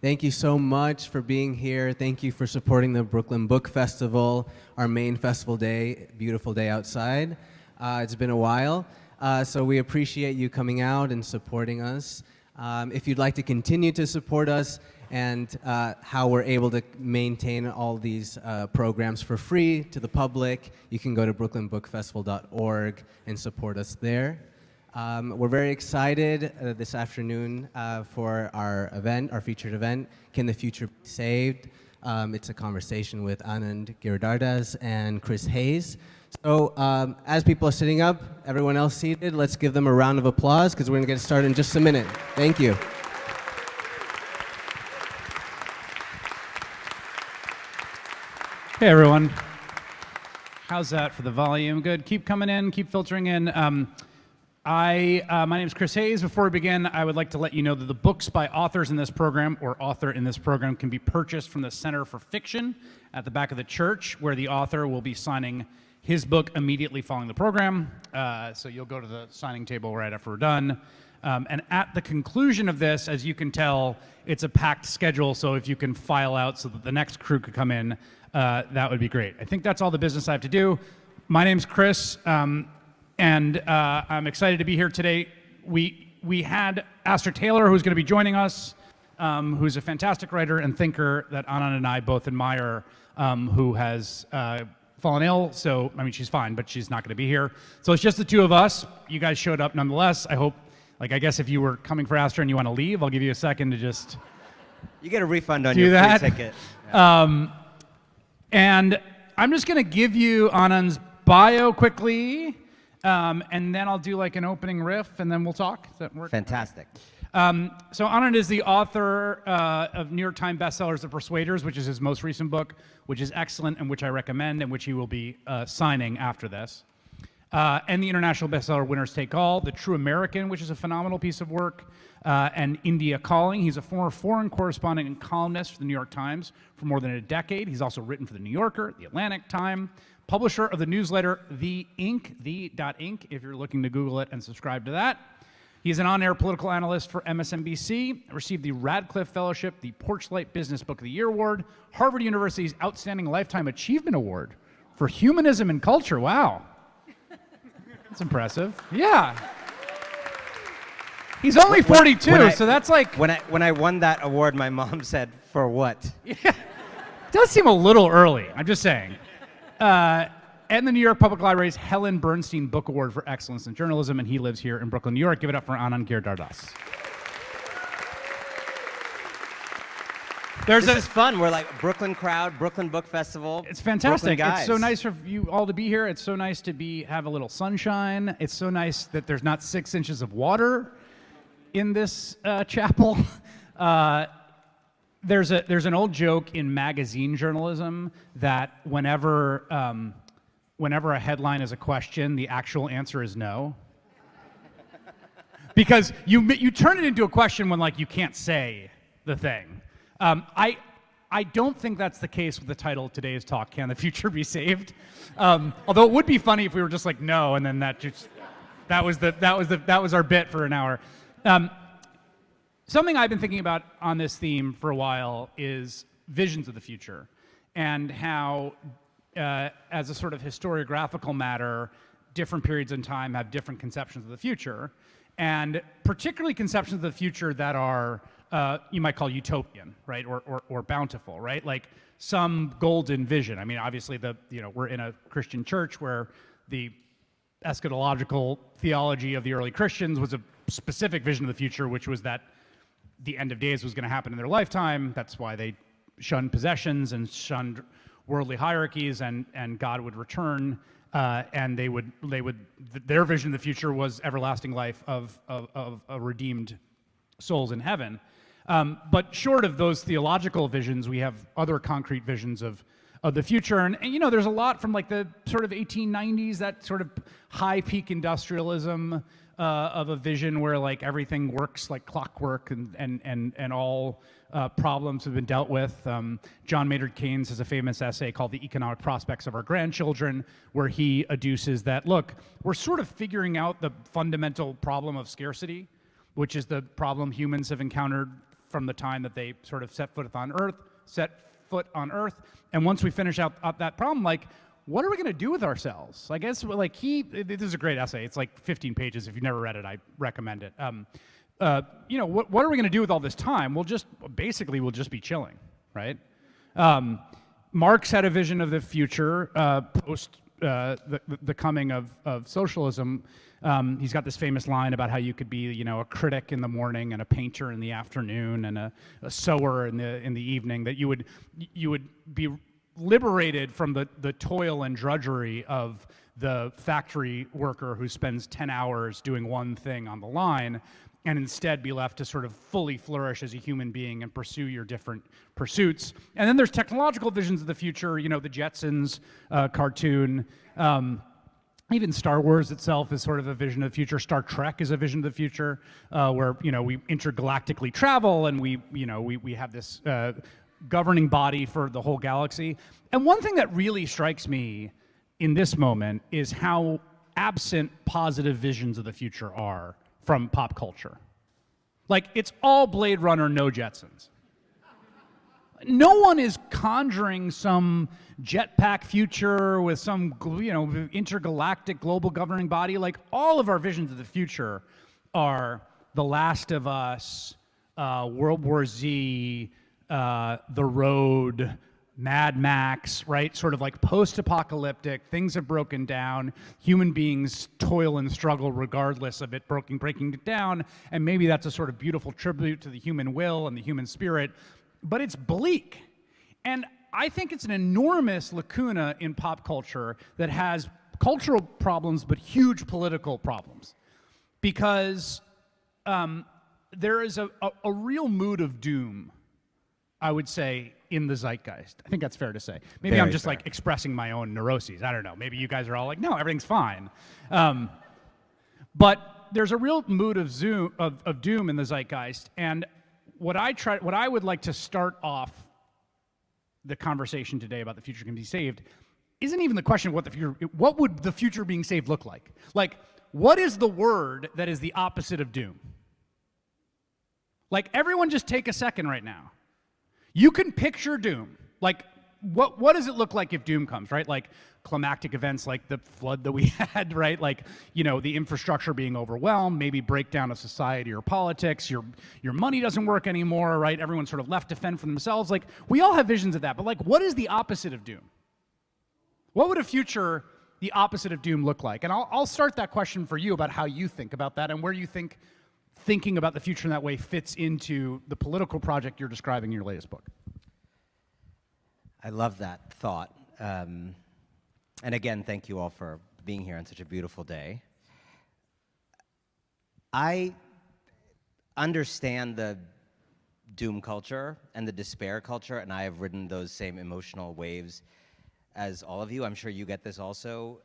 Thank you so much for being here. Thank you for supporting the Brooklyn Book Festival, our main festival day, beautiful day outside. It's been a while, so we appreciate you coming out and supporting us. If you'd like to continue to support us and how we're able to maintain all these programs for free to the public, you can go to brooklynbookfestival.org and support us there. We're very excited this afternoon for our event, our featured event, Can the Future Be Saved? It's a conversation with Anand Giridharadas and Chris Hayes. So as people are sitting up, everyone else seated, let's give them a round of applause because we're going to get started in just a minute. Thank you. Hey, everyone. How's that for the volume? Good. Keep coming in. Keep filtering in. My name is Chris Hayes. Before we begin, I would like to let you know that the books by authors in this program or author in this program can be purchased from the Center for Fiction at the back of the church, where the author will be signing his book immediately following the program. So you'll go to the signing table right after we're done. And at the conclusion of this, as you can tell, it's a packed schedule, so if you can file out so that the next crew could come in, that would be great. I think that's all the business I have to do. My name's Chris. And I'm excited to be here today. We had Astor Taylor, who's going to be joining us, who's a fantastic writer and thinker that Anand and I both admire, who has fallen ill. So, I mean, she's fine, but she's not going to be here. So it's just the two of us. You guys showed up nonetheless. I hope, I guess if you were coming for Astor and you want to leave, I'll give you a second to just You get a refund on your free ticket. Yeah. And I'm just going to give you Anand's bio quickly. And then I'll do like an opening riff, and then we'll talk. Does that work? Fantastic. So Anand is the author of New York Times bestsellers, The Persuaders, which is his most recent book, which is excellent and which I recommend, and which he will be signing after this. And the international bestseller Winners Take All, The True American, which is a phenomenal piece of work, and India Calling. He's a former foreign correspondent and columnist for the New York Times for more than a decade. He's also written for the New Yorker, the Atlantic Time, publisher of the newsletter The Ink, the.ink, if you're looking to Google it and subscribe to that. He's an on-air political analyst for MSNBC, received the Radcliffe Fellowship, the Porchlight Business Book of the Year Award, Harvard University's Outstanding Lifetime Achievement Award for Humanism and Culture. Wow. That's impressive. Yeah. He's only 42, so that's like... When I won that award, my mom said, "For what?" Yeah. It does seem a little early, I'm just saying. And the New York Public Library's Helen Bernstein Book Award for Excellence in Journalism, and he lives here in Brooklyn, New York. Give it up for Anand Giridharadas. This is fun. We're like Brooklyn crowd, Brooklyn Book Festival. It's fantastic. Brooklyn guys. It's so nice for you all to be here. It's so nice to have a little sunshine. It's so nice that there's not 6 inches of water in this chapel. There's an old joke in magazine journalism that whenever a headline is a question, the actual answer is no. Because you turn it into a question when like you can't say the thing. I don't think that's the case with the title of today's talk, Can the Future Be Saved? Although it would be funny if we were just like no, and then that was our bit for an hour. Something I've been thinking about on this theme for a while is visions of the future, and how, as a sort of historiographical matter, different periods in time have different conceptions of the future, and particularly conceptions of the future that are, you might call utopian, right, or bountiful, right? Like some golden vision. I mean, obviously, we're in a Christian church where the eschatological theology of the early Christians was a specific vision of the future, which was that the end of days was going to happen in their lifetime. That's why they shunned possessions and shunned worldly hierarchies, and God would return, and their vision of the future was everlasting life of redeemed souls in heaven. But short of those theological visions, we have other concrete visions of the future, and there's a lot from like the sort of 1890s, that sort of high peak industrialism of a vision where like everything works like clockwork, and all problems have been dealt with. John Maynard Keynes has a famous essay called The Economic Prospects of Our Grandchildren, where he adduces that, look, we're sort of figuring out the fundamental problem of scarcity, which is the problem humans have encountered from the time that they sort of set foot on Earth. And once we finish out that problem, like, what are we going to do with ourselves? I guess, like, this is a great essay. It's like 15 pages. If you've never read it, I recommend it. What are we going to do with all this time? We'll just be chilling, right? Marx had a vision of the future post the coming of socialism. He's got this famous line about how you could be, a critic in the morning and a painter in the afternoon and a sower in the evening. That you would be liberated from the toil and drudgery of the factory worker who spends 10 hours doing one thing on the line, and instead be left to sort of fully flourish as a human being and pursue your different pursuits. And then there's technological visions of the future, the Jetsons cartoon. Even Star Wars itself is sort of a vision of the future. Star Trek is a vision of the future, where we intergalactically travel and we have this governing body for the whole galaxy. And one thing that really strikes me in this moment is how absent positive visions of the future are from pop culture. Like, it's all Blade Runner, no Jetsons. No one is conjuring some jetpack future with some, intergalactic global governing body. Like, all of our visions of the future are The Last of Us, World War Z, The Road, Mad Max, right? Sort of like post-apocalyptic, things have broken down, human beings toil and struggle regardless of it breaking it down, and maybe that's a sort of beautiful tribute to the human will and the human spirit, but it's bleak. And I think it's an enormous lacuna in pop culture that has cultural problems but huge political problems, because there is a real mood of doom, I would say, in the zeitgeist. I think that's fair to say. Maybe Very I'm just fair. like expressing my own neuroses. I don't know. Maybe you guys are all like, no, everything's fine. But there's a real mood of doom in the zeitgeist. And what I would like to start off the conversation today about the future can be saved isn't even the question of what would the future being saved look like? Like, what is the word that is the opposite of doom? Like, everyone just take a second right now. You can picture doom. Like, what does it look like if doom comes, right? Like, climactic events like the flood that we had, right? Like, the infrastructure being overwhelmed, maybe breakdown of society or politics, your money doesn't work anymore, right? Everyone's sort of left to fend for themselves. Like, we all have visions of that, but like, what is the opposite of doom? What would a future, the opposite of doom, look like? And I'll start that question for you about how you think about that and where you think thinking about the future in that way fits into the political project you're describing in your latest book. I love that thought. And again, thank you all for being here on such a beautiful day. I understand the doom culture and the despair culture, and I have ridden those same emotional waves as all of you. I'm sure you get this also.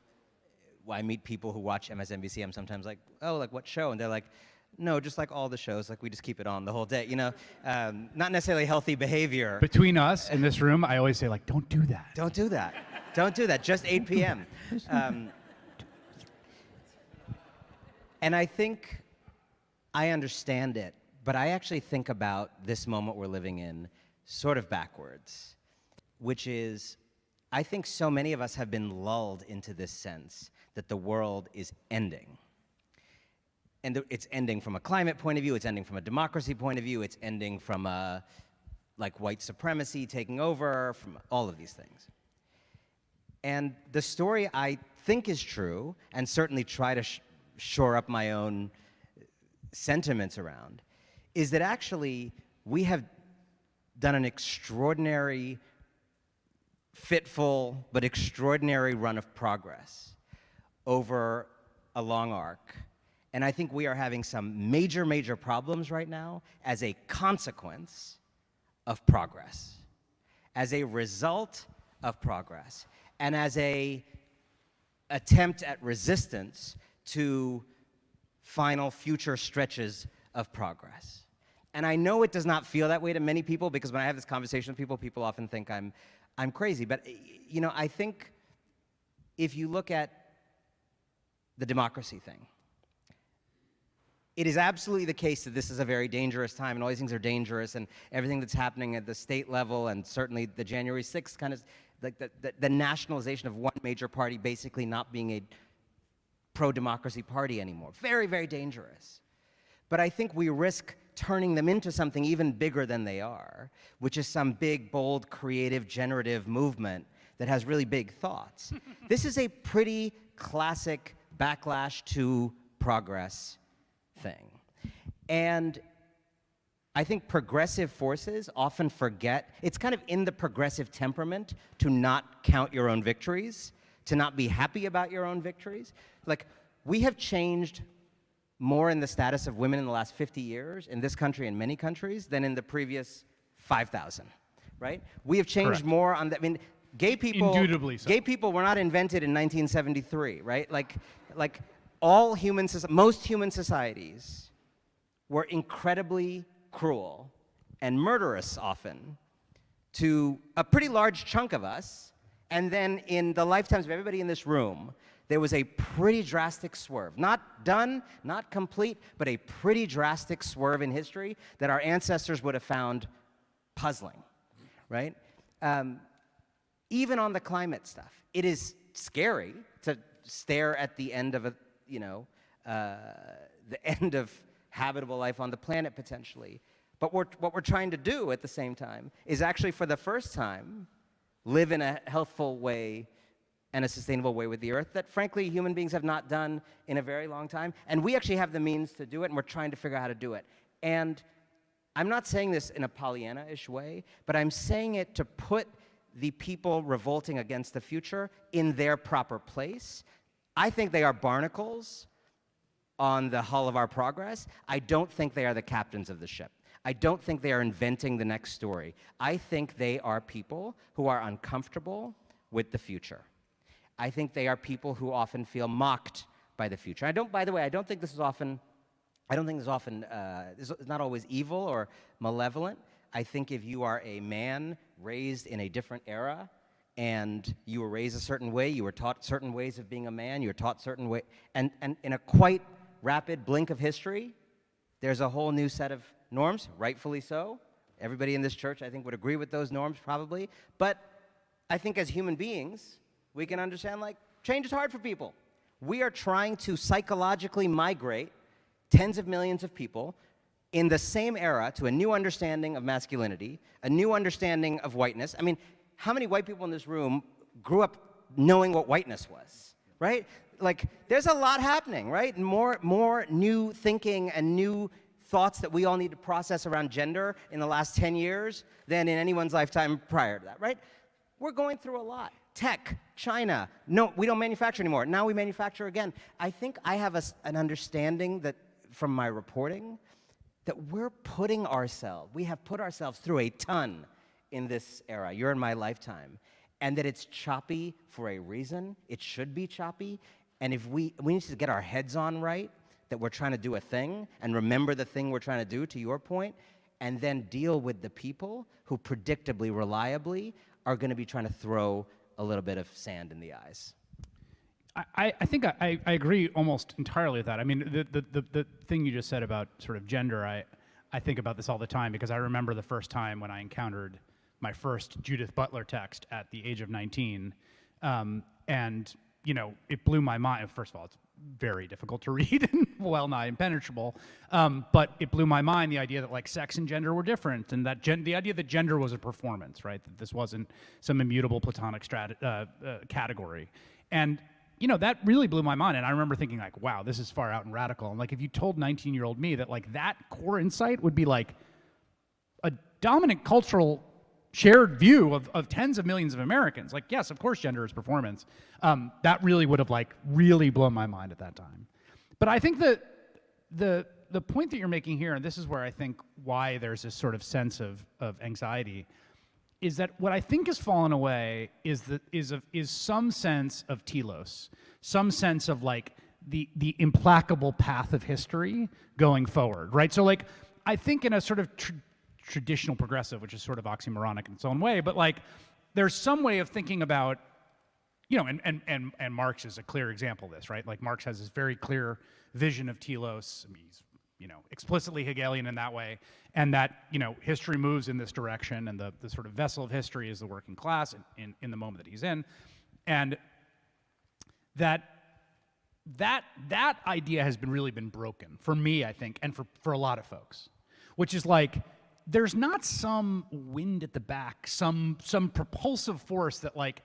When I meet people who watch MSNBC, I'm sometimes like, oh, like what show? And they're like, no, just like all the shows, like we just keep it on the whole day, not necessarily healthy behavior. Between us in this room, I always say, like, don't do that. Don't do that. Don't do that. Just 8 p.m. And I think I understand it, but I actually think about this moment we're living in sort of backwards, which is, I think so many of us have been lulled into this sense that the world is ending. And it's ending from a climate point of view, it's ending from a democracy point of view, it's ending from like white supremacy taking over, from all of these things. And the story I think is true, and certainly try to shore up my own sentiments around, is that actually we have done an extraordinary, fitful, but extraordinary run of progress over a long arc. And I think we are having some major, major problems right now as a consequence of progress, as a result of progress, and as a attempt at resistance to final future stretches of progress. And I know it does not feel that way to many people, because when I have this conversation with people, people often think I'm crazy. But I think if you look at the democracy thing, it is absolutely the case that this is a very dangerous time, and all these things are dangerous, and everything that's happening at the state level, and certainly the January 6th kind of, like the nationalization of one major party basically not being a pro-democracy party anymore. Very, very dangerous. But I think we risk turning them into something even bigger than they are, which is some big, bold, creative, generative movement that has really big thoughts. This is a pretty classic backlash to progress thing. And I think progressive forces often forget, it's kind of in the progressive temperament to not count your own victories, to not be happy about your own victories. Like, we have changed more in the status of women in the last 50 years in this country and many countries than in the previous 5,000, right? We have changed Correct. more on that. I mean, gay people, Indubitably so. gay people were not invented in 1973, right? Like all human, most human societies were incredibly cruel and murderous often to a pretty large chunk of us, and then in the lifetimes of everybody in this room, there was a pretty drastic swerve. Not done, not complete, but a pretty drastic swerve in history that our ancestors would have found puzzling, right? Even on the climate stuff, it is scary to stare at the end of the end of habitable life on the planet potentially. But what we're trying to do at the same time is actually, for the first time, live in a healthful way and a sustainable way with the earth that, frankly, human beings have not done in a very long time. And we actually have the means to do it, and we're trying to figure out how to do it. And I'm not saying this in a Pollyanna-ish way, but I'm saying it to put the people revolting against the future in their proper place. I think they are barnacles on the hull of our progress. I don't think they are the captains of the ship. I don't think they are inventing the next story. I think they are people who are uncomfortable with the future. I think they are people who often feel mocked by the future. By the way, I don't think this is often, this is not always evil or malevolent. I think if you are a man raised in a different era, and you were raised a certain way, you were taught certain ways of being a man, you were taught certain ways, and in a quite rapid blink of history, there's a whole new set of norms, rightfully so. Everybody in this church, I think, would agree with those norms, probably. But I think as human beings, we can understand, like, change is hard for people. We are trying to psychologically migrate tens of millions of people in the same era to a new understanding of masculinity, a new understanding of whiteness. I mean, how many white people in this room grew up knowing what whiteness was, right? Like, there's a lot happening, right? More new thinking and new thoughts that we all need to process around gender in the last 10 years than in anyone's lifetime prior to that, right? We're going through a lot. Tech, China, no, we don't manufacture anymore. Now we manufacture again. I think I have an understanding that, from my reporting, that we have put ourselves through a ton in this era. You're in my lifetime. And that it's choppy for a reason. It should be choppy. And if we need to get our heads on right, that we're trying to do a thing, and remember the thing we're trying to do, to your point, and then deal with the people who predictably, reliably, are going to be trying to throw a little bit of sand in the eyes. I think I agree almost entirely with that. I mean, the thing you just said about sort of gender, I think about this all the time, because I remember the first time when I encountered my first Judith Butler text at the age of 19, and it blew my mind. First of all, it's very difficult to read and well nigh impenetrable, but it blew my mind, the idea that, like, sex and gender were different, and that the idea that gender was a performance, right? That this wasn't some immutable platonic category. And that really blew my mind. And I remember thinking, like, wow, this is far out and radical. And, like, if you told 19-year-old me that, like, that core insight would be like a dominant cultural shared view of tens of millions of Americans, like, yes, of course gender is performance, that really would have, like, really blown my mind at that time. But I think that the point that you're making here, and this is where I think why there's this sort of sense of anxiety, is that what I think has fallen away is some sense of telos, some sense of, like, the implacable path of history going forward, right? So, like, I think in a sort of traditional progressive, which is sort of oxymoronic in its own way, but, like, there's some way of thinking about, and Marx is a clear example of this, right? Like, Marx has this very clear vision of telos. I mean, he's explicitly Hegelian in that way, and that, history moves in this direction, and the sort of vessel of history is the working class in the moment that he's in, and that idea has really been broken for me, I think, and for a lot of folks, which is like, there's not some wind at the back, some propulsive force that, like,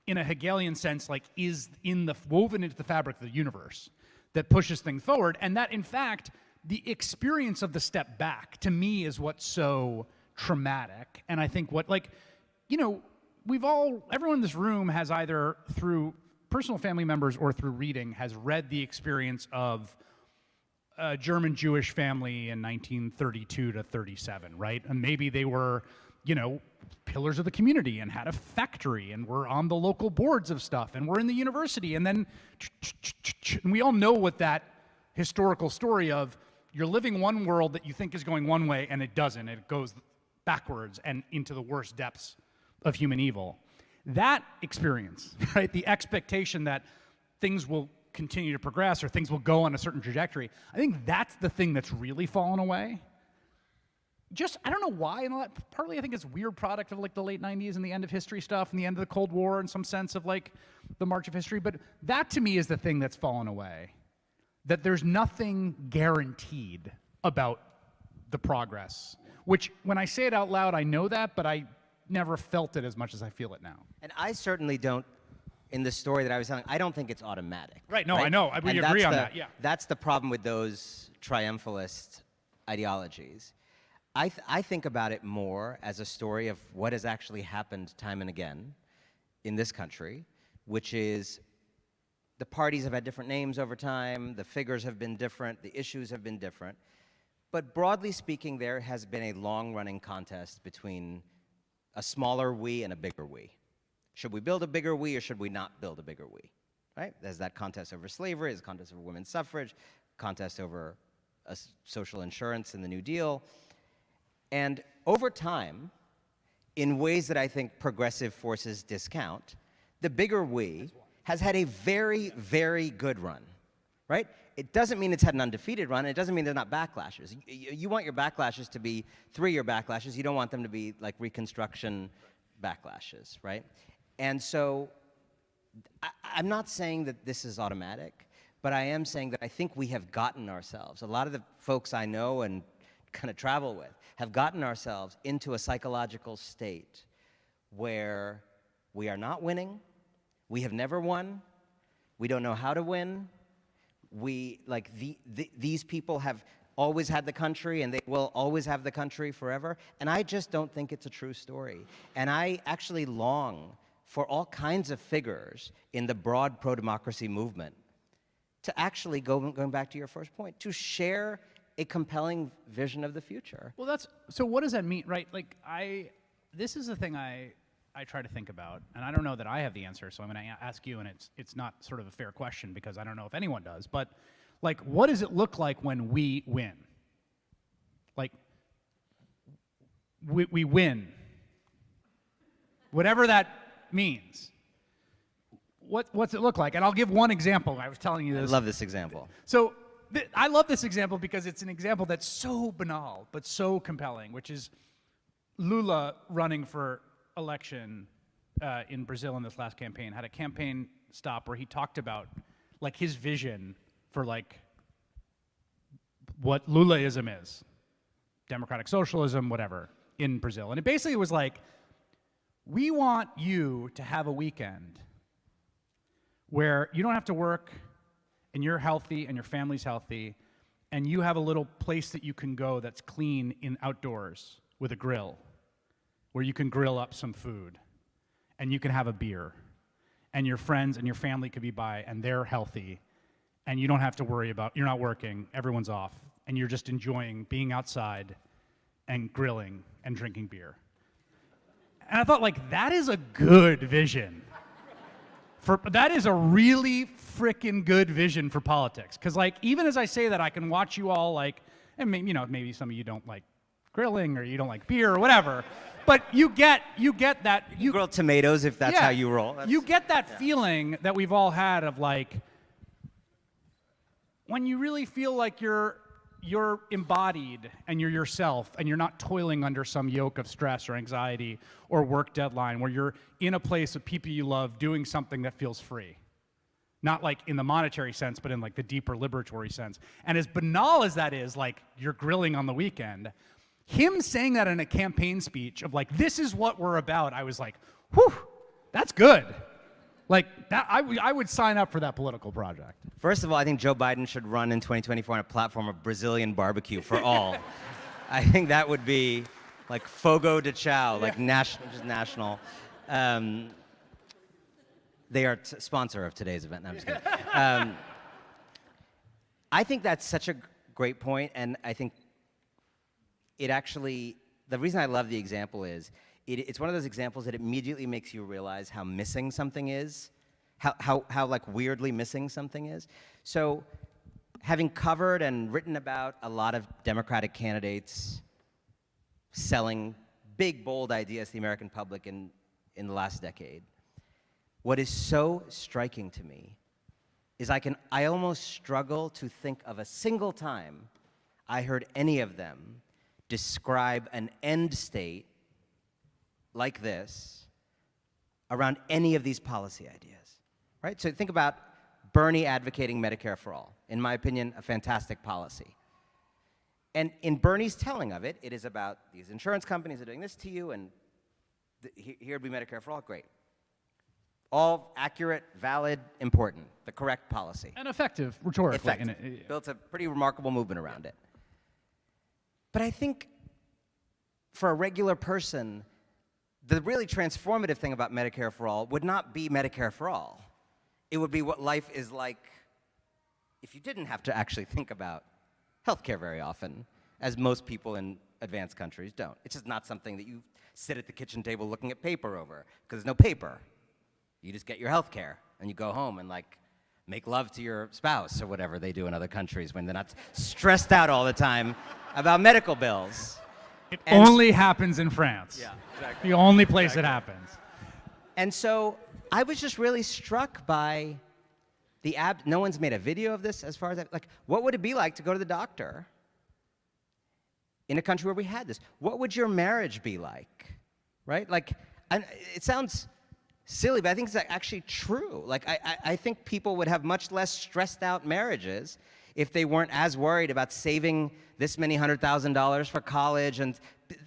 in a Hegelian sense, like, is woven into the fabric of the universe that pushes things forward, and that, in fact, the experience of the step back, to me, is what's so traumatic. And I think everyone in this room has, either through personal family members or through reading, has read the experience of a German Jewish family in 1932 to 37, right? And maybe they were, pillars of the community and had a factory and were on the local boards of stuff and were in the university. And then, and we all know what that historical story of, you're living one world that you think is going one way and it doesn't. It goes backwards and into the worst depths of human evil. That experience, right, the expectation that things will continue to progress or things will go on a certain trajectory, I think that's the thing that's really fallen away. I don't know why, and all that, partly I think it's a weird product of, like, the late 90s and the end of history stuff and the end of the Cold War in some sense of, like, the march of history, but that to me is the thing that's fallen away. That there's nothing guaranteed about the progress, which, when I say it out loud, I know that, but I never felt it as much as I feel it now. And I certainly don't, in the story that I was telling, I don't think it's automatic. Right, no, right? I know, we agree on that, yeah. That's the problem with those triumphalist ideologies. I think about it more as a story of what has actually happened time and again in this country, which is the parties have had different names over time, the figures have been different, the issues have been different. But broadly speaking, there has been a long-running contest between a smaller we and a bigger we. Should we build a bigger we or should we not build a bigger we? Right? There's that contest over slavery, there's a contest over women's suffrage, contest over social insurance and the New Deal. And over time, in ways that I think progressive forces discount, the bigger we has had a very, very good run, right? It doesn't mean it's had an undefeated run. It doesn't mean there's not backlashes. You want your backlashes to be three-year backlashes. You don't want them to be like Reconstruction backlashes, right? And so I'm not saying that this is automatic, but I am saying that I think we have gotten ourselves, a lot of the folks I know and kind of travel with, have gotten ourselves into a psychological state where we are not winning, we have never won, we don't know how to win, these people have always had the country and they will always have the country forever, and I just don't think it's a true story. And I actually long for all kinds of figures in the broad pro-democracy movement to actually, going back to your first point, to share a compelling vision of the future. Well, so what does that mean, right? Like, this is the thing I try to think about, and I don't know that I have the answer, so I'm going to ask you, and it's not sort of a fair question because I don't know if anyone does, but, like, what does it look like when we win? Like, we win. Whatever that means. What's it look like? And I'll give one example. I was telling you this. I love this example. So I love this example because it's an example that's so banal but so compelling, which is Lula running for election in Brazil in this last campaign, had a campaign stop where he talked about, like, his vision for, like, what Lulaism is, democratic socialism, whatever, in Brazil. And it basically was like, we want you to have a weekend where you don't have to work and you're healthy and your family's healthy and you have a little place that you can go that's clean in outdoors with a grill where you can grill up some food and you can have a beer and your friends and your family could be by and they're healthy and you don't have to worry about, you're not working, everyone's off, and you're just enjoying being outside and grilling and drinking beer. And I thought, like, that is a good vision. That is a really freaking good vision for politics. Because, like, even as I say that, I can watch you all, like, and maybe, maybe some of you don't like grilling or you don't like beer or whatever, but you get that. You grill tomatoes if that's how you roll. You get that feeling that we've all had of, like, when you really feel like you're you're embodied and you're yourself and you're not toiling under some yoke of stress or anxiety or work deadline, where you're in a place with people you love doing something that feels free. Not like in the monetary sense, but in like the deeper liberatory sense. And as banal as that is, like you're grilling on the weekend, him saying that in a campaign speech of like, this is what we're about, I was like, whew, that's good. Like that, I would sign up for that political project. First of all, I think Joe Biden should run in 2024 on a platform of Brazilian barbecue for all. I think that would be like fogo de chao, like national, just national. They are sponsor of today's event. No, I'm just kidding. I think that's such a great point, and I think it actually, the reason I love the example is, it's one of those examples that immediately makes you realize how missing something is, how like weirdly missing something is. So, having covered and written about a lot of Democratic candidates selling big, bold ideas to the American public in the last decade, what is so striking to me is I almost struggle to think of a single time I heard any of them describe an end state like this around any of these policy ideas, right? So think about Bernie advocating Medicare for all. In my opinion, a fantastic policy. And in Bernie's telling of it, it is about these insurance companies are doing this to you, and here would be Medicare for all, great. All accurate, valid, important, the correct policy. And effective, rhetorically. Effective. Built a pretty remarkable movement around it. But I think for a regular person, the really transformative thing about Medicare for all would not be Medicare for all. It would be what life is like if you didn't have to actually think about healthcare very often, as most people in advanced countries don't. It's just not something that you sit at the kitchen table looking at paper over, because there's no paper. You just get your health care, and you go home and like make love to your spouse or whatever they do in other countries when they're not stressed out all the time about medical bills. It only happens in France. Yeah, exactly. The only place it happens. And so I was just really struck by no one's made a video of this as far as like, what would it be like to go to the doctor in a country where we had this? What would your marriage be like, right? Like, it sounds silly, but I think it's actually true. Like, I think people would have much less stressed out marriages if they weren't as worried about saving this many $100,000 for college. And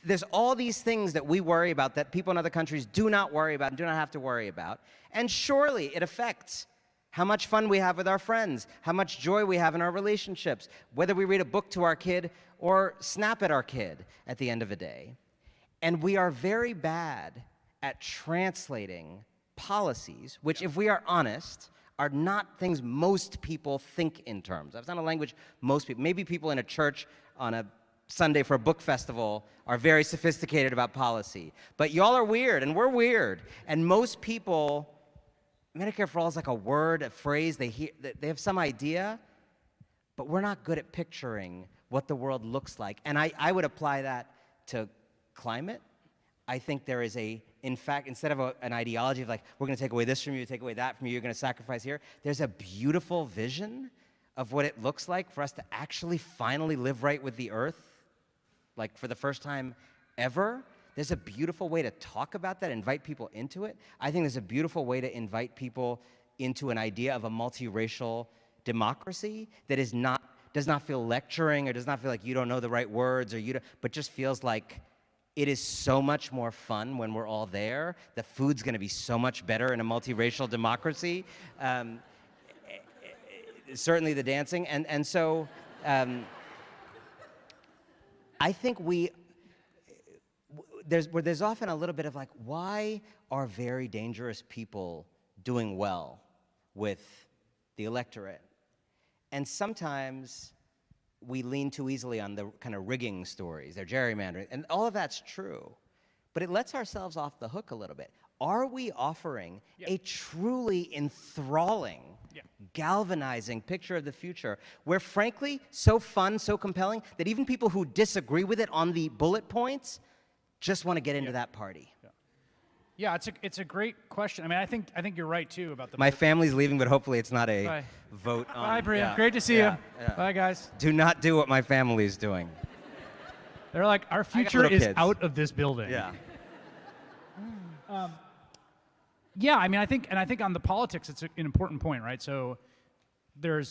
there's all these things that we worry about that people in other countries do not worry about and do not have to worry about. And surely it affects how much fun we have with our friends, how much joy we have in our relationships, whether we read a book to our kid or snap at our kid at the end of the day. And we are very bad at translating policies, which, if we are honest, are not things most people think in terms of. It's not a language most people, maybe people in a church on a Sunday for a book festival are very sophisticated about policy. But y'all are weird, and we're weird. And most people, Medicare for all is like a word, a phrase, they have some idea, but we're not good at picturing what the world looks like. And I would apply that to climate. I think there is in fact, instead of an ideology of like, we're going to take away this from you, take away that from you, you're going to sacrifice here, there's a beautiful vision of what it looks like for us to actually finally live right with the earth, like for the first time ever. There's a beautiful way to talk about that, invite people into it. I think there's a beautiful way to invite people into an idea of a multiracial democracy that does not feel lecturing, or does not feel like you don't know the right words, but just feels like it is so much more fun when we're all there. The food's going to be so much better in a multiracial democracy. Certainly the dancing. And so I think there's often a little bit of like, why are very dangerous people doing well with the electorate? And sometimes we lean too easily on the kind of rigging stories, they're gerrymandering, and all of that's true. But it lets ourselves off the hook a little bit. Are we offering a truly enthralling, galvanizing picture of the future where, frankly, so fun, so compelling, that even people who disagree with it on the bullet points just want to get into that party? Yeah, it's a great question. I mean, I think you're right too about the. My family's leaving, but hopefully it's not a Bye. vote on. Bye, Bria. Yeah, Great to see yeah, you. yeah. Bye, guys. Do not do what my family's doing. They're like, our future little is kids. out of this building. Yeah. Yeah, I mean, I think on the politics, it's an important point, right? So there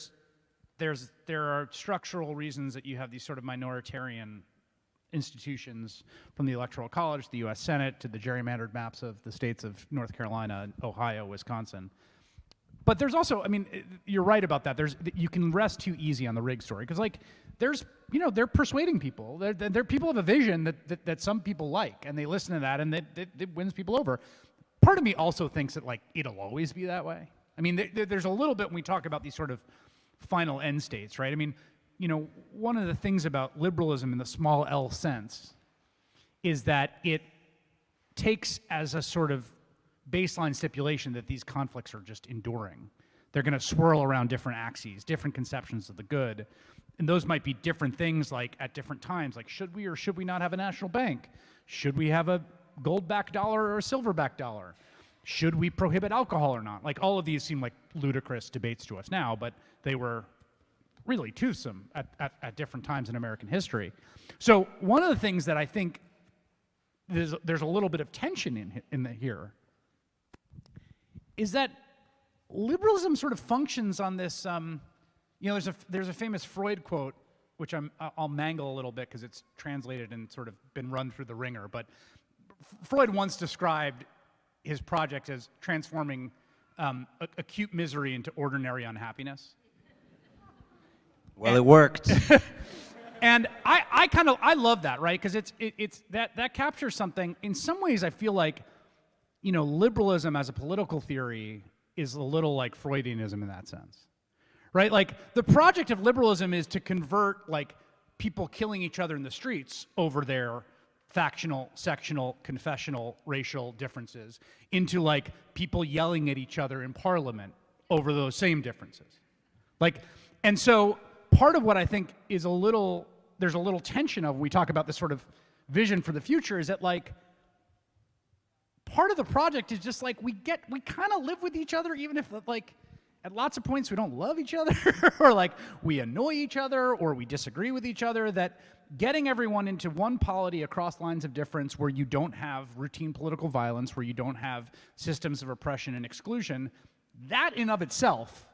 are structural reasons that you have these sort of minoritarian institutions, from the Electoral College, the U.S. Senate, to the gerrymandered maps of the states of North Carolina, Ohio, Wisconsin. But there's also, I mean, you're right about that. You can rest too easy on the rig story, because like they're persuading people. They're people have a vision that some people like, and they listen to that, and it wins people over. Part of me also thinks that like it'll always be that way. I mean, there's a little bit when we talk about these sort of final end states, right? I mean, one of the things about liberalism in the small L sense is that it takes as a sort of baseline stipulation that these conflicts are just enduring. They're going to swirl around different axes, different conceptions of the good. And those might be different things, like at different times, like should we or should we not have a national bank? Should we have a gold-backed dollar or a silver-backed dollar? Should we prohibit alcohol or not? Like, all of these seem like ludicrous debates to us now, but they were really toothsome at different times in American history. So one of the things that I think there's a little bit of tension here is that liberalism sort of functions on this, there's a famous Freud quote, which I'll mangle a little bit because it's translated and sort of been run through the ringer, but Freud once described his project as transforming acute misery into ordinary unhappiness. Well, it worked. And I love that, right? Because it's that captures something. In some ways, I feel like, liberalism as a political theory is a little like Freudianism in that sense, right? Like, the project of liberalism is to convert like people killing each other in the streets over their factional, sectional, confessional, racial differences into like people yelling at each other in parliament over those same differences. Like, and so part of what I think is there's a little tension of, when we talk about this sort of vision for the future, is that like part of the project is just like we kind of live with each other, even if like at lots of points we don't love each other or like we annoy each other or we disagree with each other, that getting everyone into one polity across lines of difference, where you don't have routine political violence, where you don't have systems of oppression and exclusion, that in of itself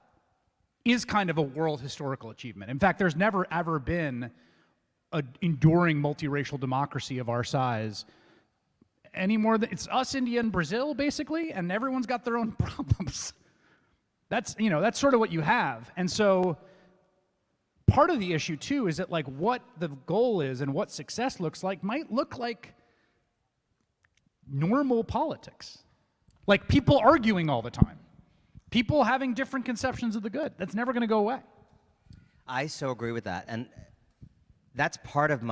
is kind of a world historical achievement. In fact, there's never ever been an enduring multiracial democracy of our size any more than it's us, India, and Brazil, basically, and everyone's got their own problems. That's sort of what you have. And so part of the issue too is that like what the goal is and what success looks like might look like normal politics. Like people arguing all the time. People having different conceptions of the good. That's never going to go away. I so agree with that. And that's part of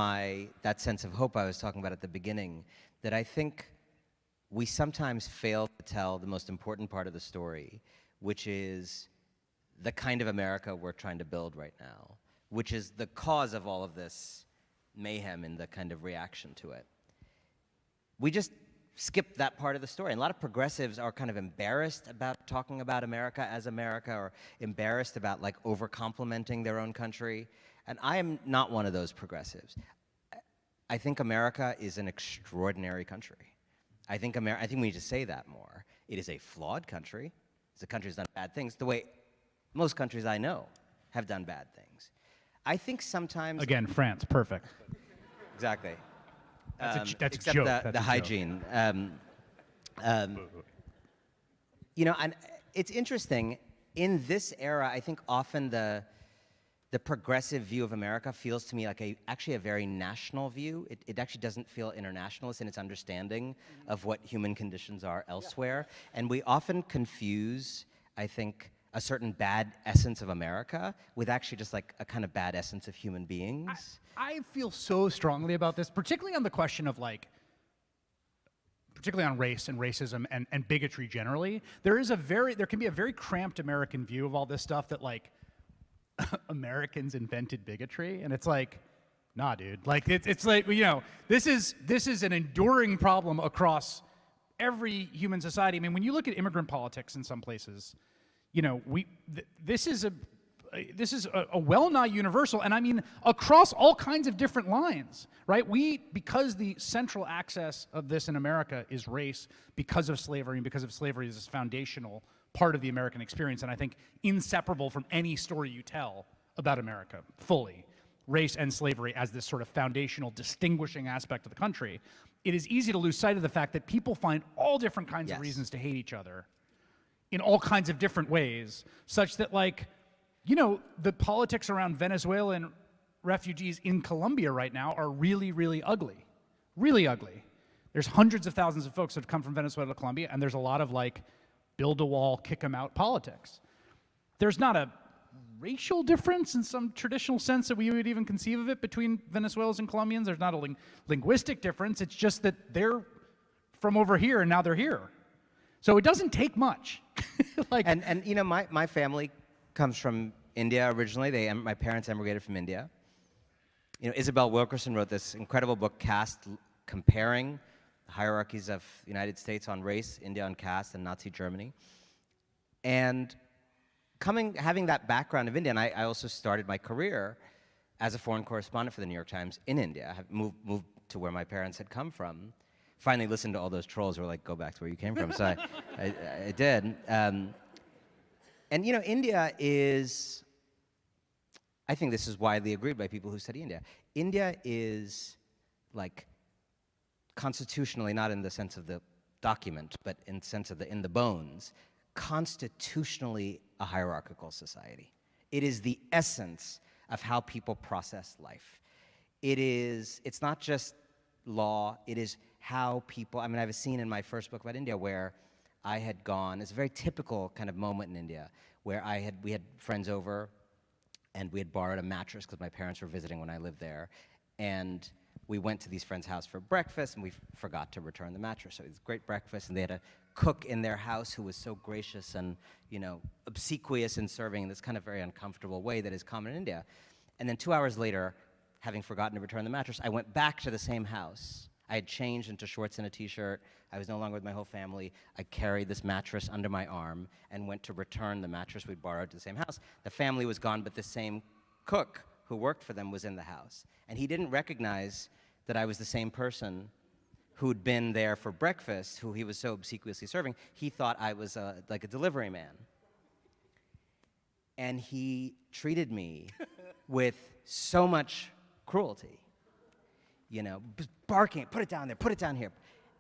that sense of hope I was talking about at the beginning, that I think we sometimes fail to tell the most important part of the story, which is the kind of America we're trying to build right now, which is the cause of all of this mayhem and the kind of reaction to it. We just skip that part of the story. And a lot of progressives are kind of embarrassed about talking about America as America, or embarrassed about like over-complimenting their own country. And I am not one of those progressives. I think America is an extraordinary country. I think we need to say that more. It is a flawed country. It's a country that's done bad things, the way most countries I know have done bad things. I think sometimes... Again, France, perfect. Exactly. That's a except joke. The hygiene. And it's interesting. In this era, I think often the progressive view of America feels to me like actually a very national view. It actually doesn't feel internationalist in its understanding of what human conditions are elsewhere. And we often confuse, I think, a certain bad essence of America with actually just like a kind of bad essence of human beings. I feel so strongly about this, particularly on the question of like, particularly on race and racism and bigotry generally. There can be a very cramped American view of all this stuff, that like Americans invented bigotry, and it's like, nah, dude. Like it's like, this is an enduring problem across every human society. I mean, when you look at immigrant politics in some places, you know, this is a well-nigh universal, and I mean across all kinds of different lines, right? Because the central axis of this in America is race, because of slavery, and because of slavery is this foundational part of the American experience, and I think inseparable from any story you tell about America, fully. Race and slavery as this sort of foundational distinguishing aspect of the country. It is easy to lose sight of the fact that people find all different kinds of reasons to hate each other in all kinds of different ways, such that, like, you know, the politics around Venezuelan refugees in Colombia right now are really, really ugly. Really ugly. There's hundreds of thousands of folks that have come from Venezuela to Colombia, and there's a lot of, like, build a wall, kick them out politics. There's not a racial difference in some traditional sense that we would even conceive of it between Venezuelans and Colombians. There's not a linguistic difference. It's just that they're from over here and now they're here. So it doesn't take much. Like, and you know, my family comes from India originally. My parents emigrated from India. You know, Isabel Wilkerson wrote this incredible book, Caste, comparing the hierarchies of the United States on race, India on caste, and Nazi Germany. And having that background of India, and I also started my career as a foreign correspondent for the New York Times in India. I have moved to where my parents had come from. Finally listened to all those trolls who were like, go back to where you came from. So I did. And you know, India is, I think this is widely agreed by people who study India. India is, like, constitutionally, not in the sense of the document, but in the sense of in the bones, constitutionally a hierarchical society. It is the essence of how people process life. It's not just law, it is how people, I mean, I have a scene in my first book about India where I had gone, it's a very typical kind of moment in India, where we had friends over, and we had borrowed a mattress because my parents were visiting when I lived there, and we went to these friends' house for breakfast, and we forgot to return the mattress. So it was a great breakfast, and they had a cook in their house who was so gracious and, you know, obsequious in serving in this kind of very uncomfortable way that is common in India. And then 2 hours later, having forgotten to return the mattress, I went back to the same house. I had changed into shorts and a t-shirt. I was no longer with my whole family. I carried this mattress under my arm and went to return the mattress we'd borrowed to the same house. The family was gone, but the same cook who worked for them was in the house. And he didn't recognize that I was the same person who'd been there for breakfast, who he was so obsequiously serving. He thought I was like a delivery man. And he treated me with so much cruelty. You know, barking, put it down there, put it down here.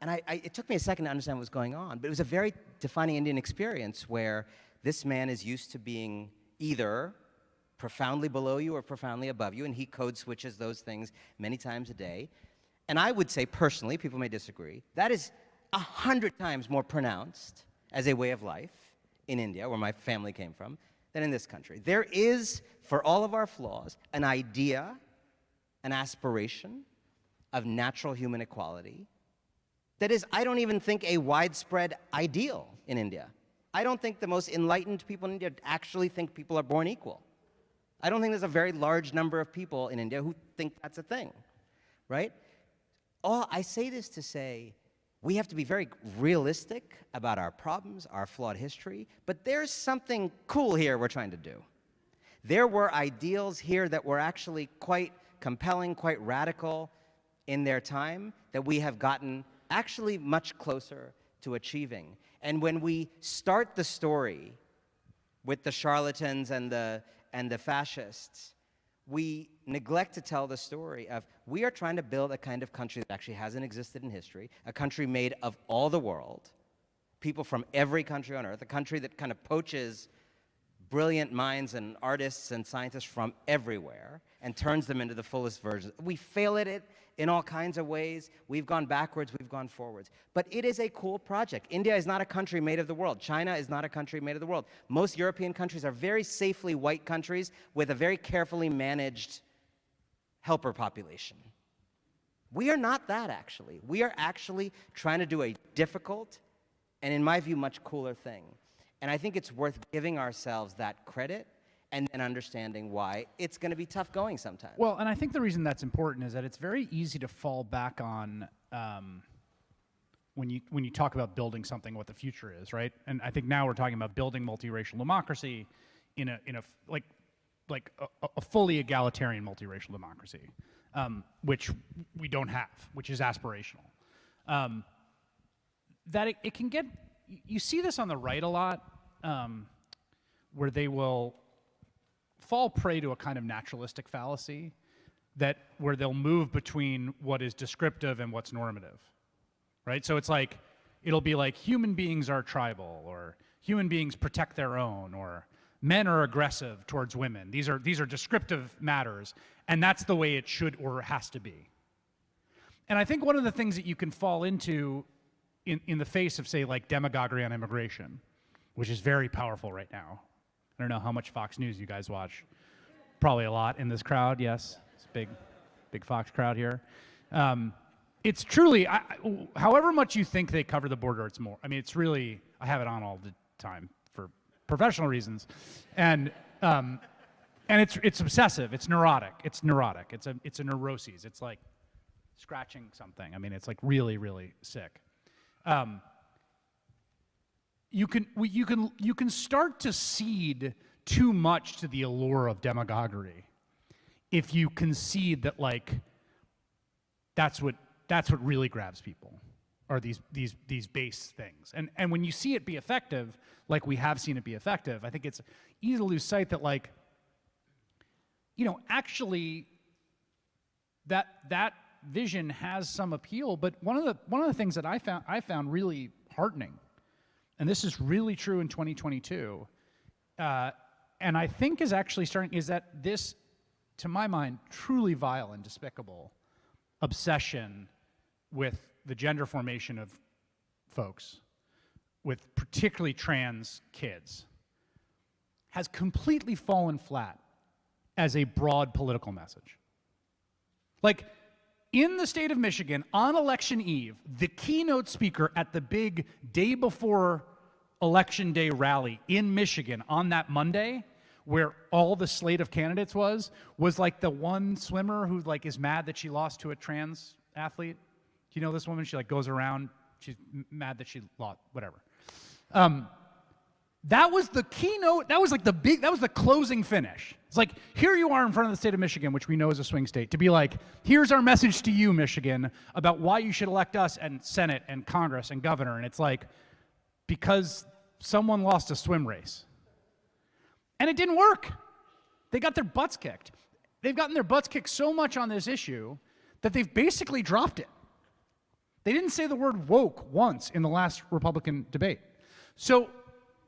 And it took me a second to understand what was going on, but it was a very defining Indian experience where this man is used to being either profoundly below you or profoundly above you, and he code switches those things many times a day. And I would say personally, people may disagree, that is 100 times more pronounced as a way of life in India, where my family came from, than in this country. There is, for all of our flaws, an idea, an aspiration of natural human equality that is, I don't even think, a widespread ideal in India. I don't think the most enlightened people in India actually think people are born equal. I don't think there's a very large number of people in India who think that's a thing, right? I say this to say we have to be very realistic about our problems, our flawed history, but there's something cool here we're trying to do. There were ideals here that were actually quite compelling, quite radical in their time that we have gotten actually much closer to achieving. And when we start the story with the charlatans and the fascists, we neglect to tell the story of we are trying to build a kind of country that actually hasn't existed in history, a country made of all the world, people from every country on earth, a country that kind of poaches brilliant minds and artists and scientists from everywhere and turns them into the fullest versions. We fail at it in all kinds of ways. We've gone backwards, we've gone forwards. But it is a cool project. India is not a country made of the world. China is not a country made of the world. Most European countries are very safely white countries with a very carefully managed helper population. We are not that, actually. We are actually trying to do a difficult and, in my view, much cooler thing. And I think it's worth giving ourselves that credit and then understanding why it's going to be tough going sometimes. Well, and I think the reason that's important is that it's very easy to fall back on when you talk about building something, what the future is, right? And I think now we're talking about building multiracial democracy in a a fully egalitarian multiracial democracy, which we don't have, which is aspirational. That it can get, you see this on the right a lot, where they will fall prey to a kind of naturalistic fallacy, where they'll move between what is descriptive and what's normative, right? So it's like, it'll be like human beings are tribal, or human beings protect their own, or men are aggressive towards women. These are descriptive matters, and that's the way it should or has to be. And I think one of the things that you can fall into in the face of, say, like demagoguery on immigration, which is very powerful right now. I don't know how much Fox News you guys watch. Probably a lot in this crowd, yes. It's a big Fox crowd here. It's truly, however much you think they cover the border, it's more. I mean, it's really, I have it on all the time for professional reasons. And it's obsessive, it's neurotic. It's a neuroses. It's like scratching something. I mean, it's like really, really sick. You can start to cede too much to the allure of demagoguery if you concede that, like, that's what really grabs people, are these base things. And when you see it be effective, like we have seen it be effective, I think it's easy to lose sight that, like, you know, actually that vision has some appeal. But one of the things that I found really heartening, and this is really true in 2022, and I think is actually is that this, to my mind, truly vile and despicable obsession with the gender formation of folks, with particularly trans kids, has completely fallen flat as a broad political message. Like, in the state of Michigan, on election eve, the keynote speaker at the big day before election day rally in Michigan on that Monday, where all the slate of candidates was like the one swimmer who, like, is mad that she lost to a trans athlete. Do you know this woman? She, like, goes around, she's mad that she lost, whatever. That was the keynote, that was the closing finish. It's like, here you are in front of the state of Michigan, which we know is a swing state, to be like, here's our message to you, Michigan, about why you should elect us and Senate and Congress and governor. And it's like, because someone lost a swim race. And it didn't work. They got their butts kicked. They've gotten their butts kicked so much on this issue that they've basically dropped it. They didn't say the word woke once in the last Republican debate. So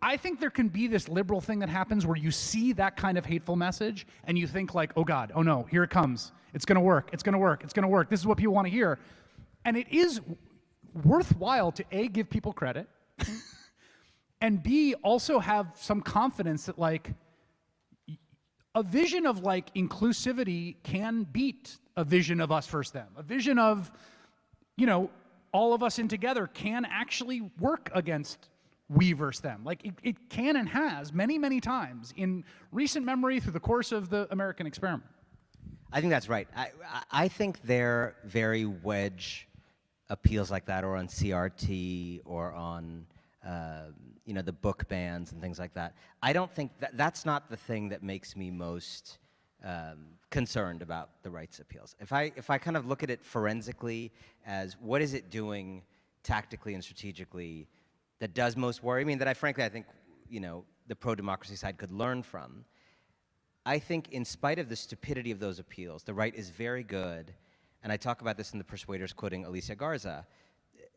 I think there can be this liberal thing that happens where you see that kind of hateful message and you think, like, oh God, oh no, here it comes. It's gonna work, it's gonna work, it's gonna work. This is what people wanna hear. And it is worthwhile to A, give people credit, and B, also have some confidence that, like, a vision of, like, inclusivity can beat a vision of us versus them. A vision of, you know, all of us in together can actually work against we versus them. Like, it can and has many, many times in recent memory through the course of the American experiment. I think that's right. I think they're very wedge appeals like that, or on CRT, or on you know, the book bans and things like that. I don't think that's not the thing that makes me most concerned about the rights appeals. If I kind of look at it forensically as what is it doing tactically and strategically that does most worry, I mean, that frankly I think, you know, the pro-democracy side could learn from. I think in spite of the stupidity of those appeals, the right is very good, and I talk about this in the Persuaders quoting Alicia Garza,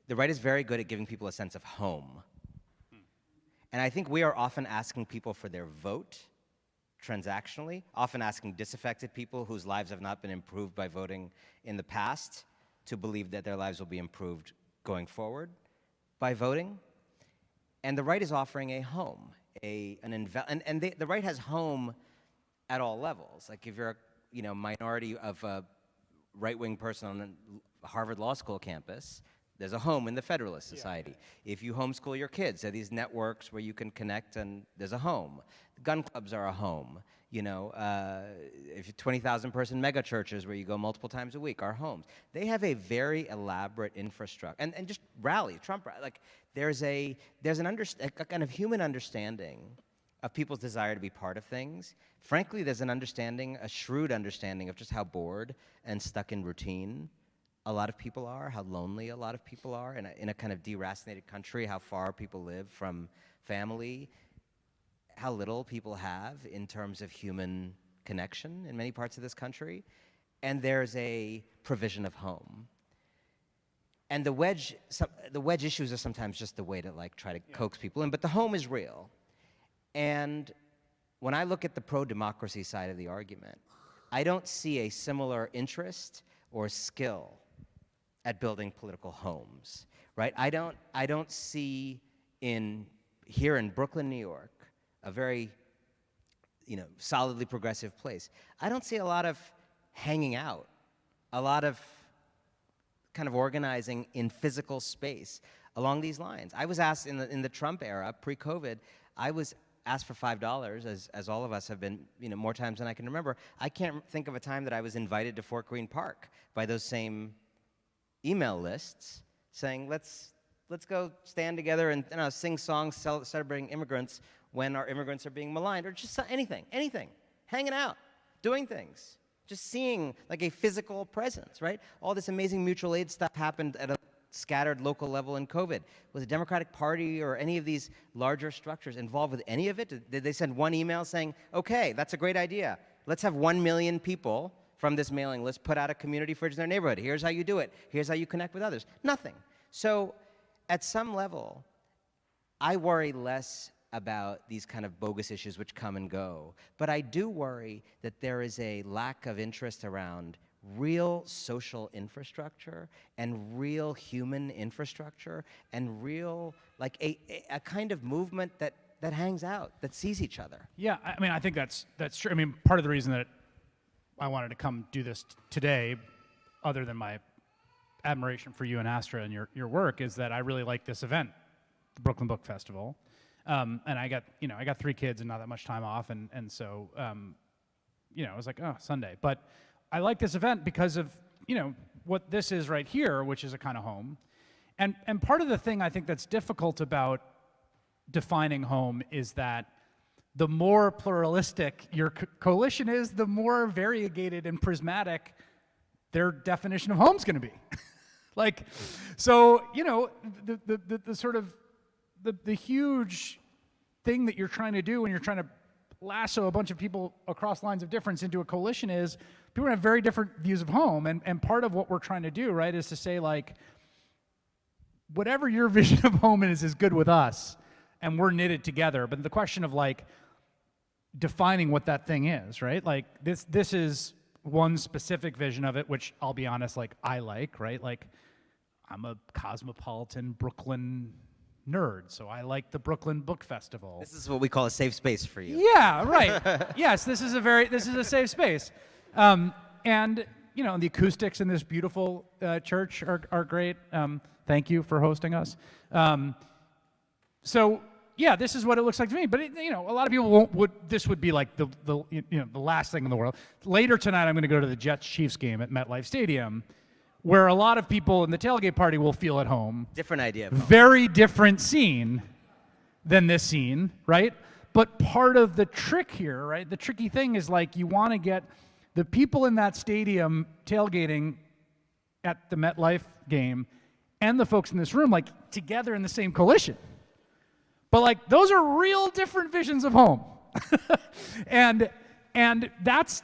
the right is very good at giving people a sense of home. And I think we are often asking people for their vote transactionally, often asking disaffected people whose lives have not been improved by voting in the past to believe that their lives will be improved going forward by voting. And the right is offering a home, the right has home at all levels. Like, if you're a, you know, minority of a right-wing person on the Harvard Law School campus, there's a home in the Federalist Society. If you homeschool your kids, there are these networks where you can connect and there's a home. Gun clubs are a home. You know, if you're 20,000 person mega churches where you go multiple times a week are homes. They have a very elaborate infrastructure. And just rally, Trump, like there's a kind of human understanding of people's desire to be part of things. Frankly, there's an understanding, a shrewd understanding of just how bored and stuck in routine a lot of people are, how lonely a lot of people are in a kind of deracinated country, how far people live from family, how little people have in terms of human connection in many parts of this country. And there's a provision of home. And the wedge issues are sometimes just the way to like try to coax people in, but the home is real. And when I look at the pro-democracy side of the argument, I don't see a similar interest or skill at building political homes, right? I don't see here in Brooklyn, New York, a very, solidly progressive place. I don't see a lot of hanging out, a lot of kind of organizing in physical space along these lines. I was asked in the Trump era, pre-COVID, I was asked for $5, as all of us have been, more times than I can remember. I can't think of a time that I was invited to Fort Greene Park by those same email lists saying, let's go stand together and sing songs celebrating immigrants when our immigrants are being maligned, or just anything, hanging out, doing things, just seeing like a physical presence, right? All this amazing mutual aid stuff happened at a scattered local level in COVID. Was the Democratic Party or any of these larger structures involved with any of it? Did they send one email saying, okay, that's a great idea. Let's have 1 million people from this mailing list put out a community fridge in their neighborhood. Here's how you do it. Here's how you connect with others. Nothing. So at some level, I worry less about these kind of bogus issues which come and go. But I do worry that there is a lack of interest around real social infrastructure and real human infrastructure and real, like a kind of movement that hangs out, that sees each other. Yeah, I mean, I think that's true. I mean, part of the reason that I wanted to come do this today, other than my admiration for you and Astra and your work, is that I really like this event, the Brooklyn Book Festival. And I got 3 kids and not that much time off, and so I was like, oh, Sunday. But I like this event because of what this is right here, which is a kind of home. And part of the thing I think that's difficult about defining home is that the more pluralistic your coalition is, the more variegated and prismatic their definition of home's going to be. Like, so the sort of the huge thing that you're trying to do when you're trying to lasso a bunch of people across lines of difference into a coalition is people have very different views of home, and part of what we're trying to do, right, is to say, like, whatever your vision of home is good with us, and we're knitted together. But the question of, like, defining what that thing is, right? Like, this is one specific vision of it, which I'll be honest, like, I like, right? Like, I'm a cosmopolitan Brooklyn nerd, so I like the Brooklyn Book Festival. This is what we call a safe space for you. Yeah, right. Yes, this is a safe space. And the acoustics in this beautiful church are great. Thank you for hosting us. So yeah, this is what it looks like to me. But a lot of people this would be like the last thing in the world. Later tonight, I'm going to go to the Jets-Chiefs game at MetLife Stadium, where a lot of people in the tailgate party will feel at home. Different idea of home. Very different scene than this scene, right? But part of the trick here, right? The tricky thing is, like, you want to get the people in that stadium tailgating at the MetLife game and the folks in this room, like, together in the same coalition. But, like, those are real different visions of home. and that's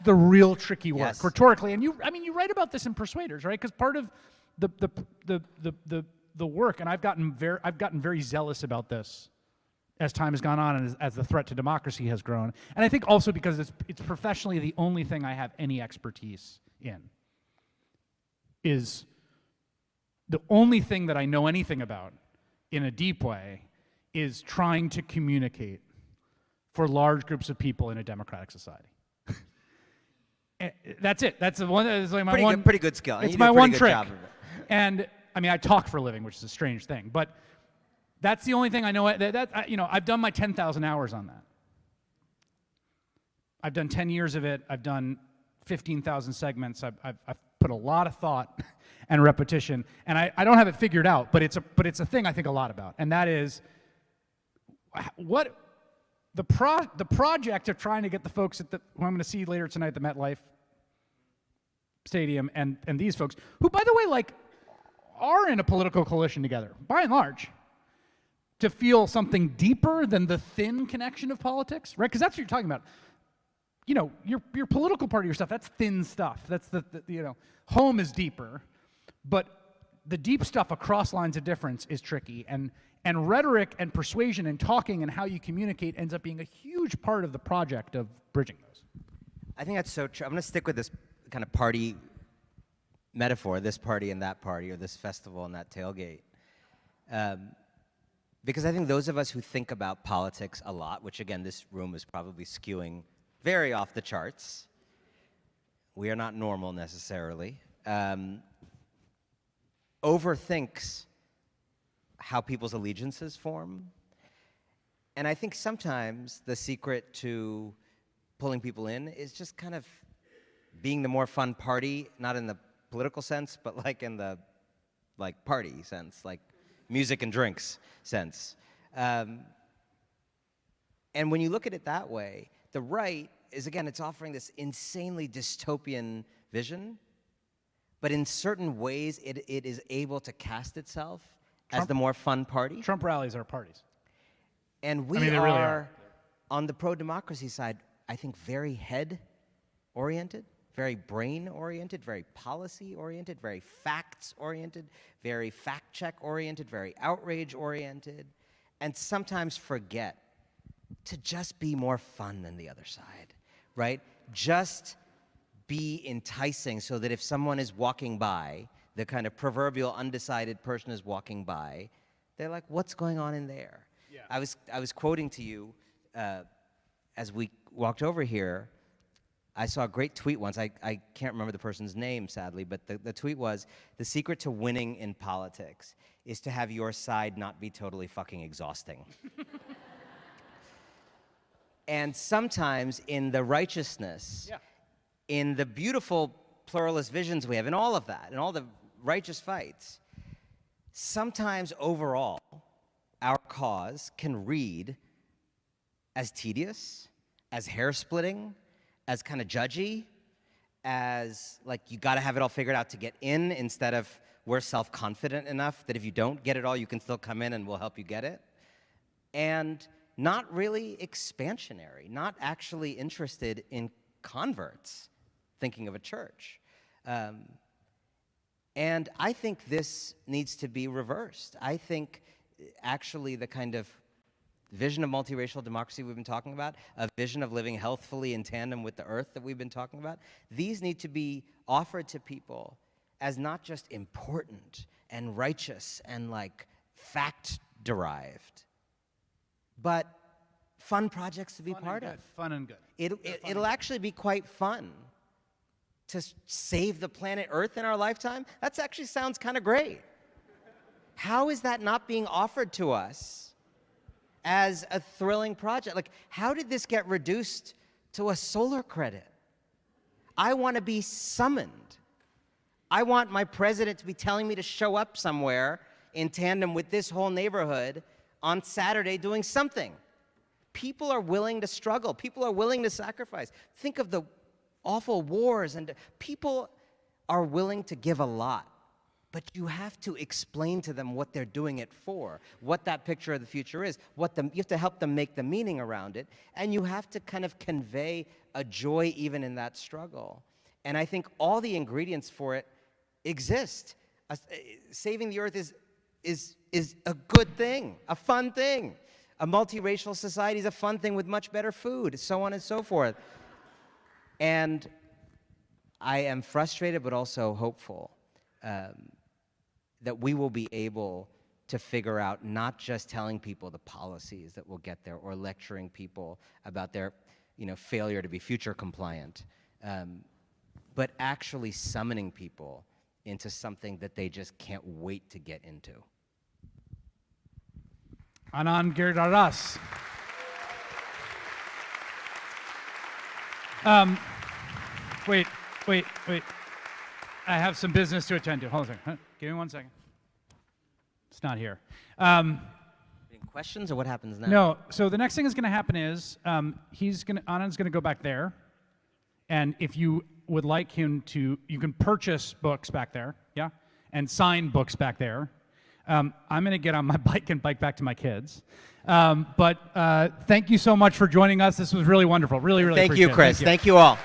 the real tricky work, yes, rhetorically. And you write about this in Persuaders, right? Because part of the work, and I've gotten very zealous about this as time has gone on and as the threat to democracy has grown. And I think also because it's professionally the only thing I have any expertise in. Is the only thing that I know anything about in a deep way is trying to communicate for large groups of people in a democratic society. That's it. That's the one. That's like my pretty one. Good, pretty good skill. It's you my do a pretty one good trick. Job of it. I mean, I talk for a living, which is a strange thing, but that's the only thing I know. I've done my 10,000 hours on that. I've done 10 years of it. I've done 15,000 segments. I've put a lot of thought and repetition, and I don't have it figured out, but it's a thing I think a lot about, and that is what the project of trying to get the folks who I'm going to see later tonight at the MetLife Stadium and these folks, who, by the way, like, are in a political coalition together, by and large, to feel something deeper than the thin connection of politics, right? Because that's what you're talking about. You know, your political part of your stuff, that's thin stuff. That's the home is deeper, but the deep stuff across lines of difference is tricky. And rhetoric and persuasion and talking and how you communicate ends up being a huge part of the project of bridging those. I think that's so true. I'm going to stick with this kind of party metaphor, this party and that party, or this festival and that tailgate. Because I think those of us who think about politics a lot, which again, this room is probably skewing very off the charts. We are not normal necessarily. Overthinks how people's allegiances form. And I think sometimes the secret to pulling people in is just kind of being the more fun party, not in the political sense, but like in the party sense, like music and drinks sense. And when you look at it that way, the right is, again, it's offering this insanely dystopian vision, but in certain ways it is able to cast itself as the more fun party. Trump rallies are parties. And we they really are. On the pro-democracy side, I think very head-oriented, very brain-oriented, very policy-oriented, very facts-oriented, very fact-check-oriented, very outrage-oriented, and sometimes forget to just be more fun than the other side, right? Just be enticing so that if someone is walking by, the kind of proverbial undecided person is walking by, they're like, what's going on in there? Yeah. I was quoting to you as we walked over here. I saw a great tweet once. I can't remember the person's name, sadly, but the tweet was, the secret to winning in politics is to have your side not be totally fucking exhausting. And sometimes in the righteousness, in the beautiful pluralist visions we have, in all of that, in all the righteous fights, sometimes overall, our cause can read as tedious, as hair-splitting, as kind of judgy, as like you got to have it all figured out to get in, instead of we're self-confident enough that if you don't get it all, you can still come in and we'll help you get it. And not really expansionary, not actually interested in converts, thinking of a church. And I think this needs to be reversed. I think actually the kind of vision of multiracial democracy we've been talking about, a vision of living healthfully in tandem with the earth that we've been talking about, these need to be offered to people as not just important and righteous and like fact-derived, but fun projects to be part of. Fun and good. It'll actually be quite fun to save the planet Earth in our lifetime. That actually sounds kind of great. How is that not being offered to us as a thrilling project? Like, how did this get reduced to a solar credit? I want to be summoned. I want my president to be telling me to show up somewhere in tandem with this whole neighborhood on Saturday doing something. People are willing to struggle. People are willing to sacrifice. Think of the awful wars, and people are willing to give a lot. But you have to explain to them what they're doing it for, what that picture of the future is, you have to help them make the meaning around it, and you have to kind of convey a joy even in that struggle. And I think all the ingredients for it exist. Saving the earth is a good thing, a fun thing. A multiracial society is a fun thing with much better food, so on and so forth. And I am frustrated but also hopeful that we will be able to figure out not just telling people the policies that will get there or lecturing people about their failure to be future compliant, but actually summoning people into something that they just can't wait to get into. Anand Giridharadas. Wait. I have some business to attend to. Hold on a second. Give me 1 second. It's not here. Any questions, or what happens now? No. So the next thing is going to happen is Anand's going to go back there, and if you would like him to, you can purchase books back there, yeah, and sign books back there. I'm going to get on my bike and bike back to my kids. But thank you so much for joining us. This was really wonderful. Really, really Thank appreciate you, Chris. it. Thank you all.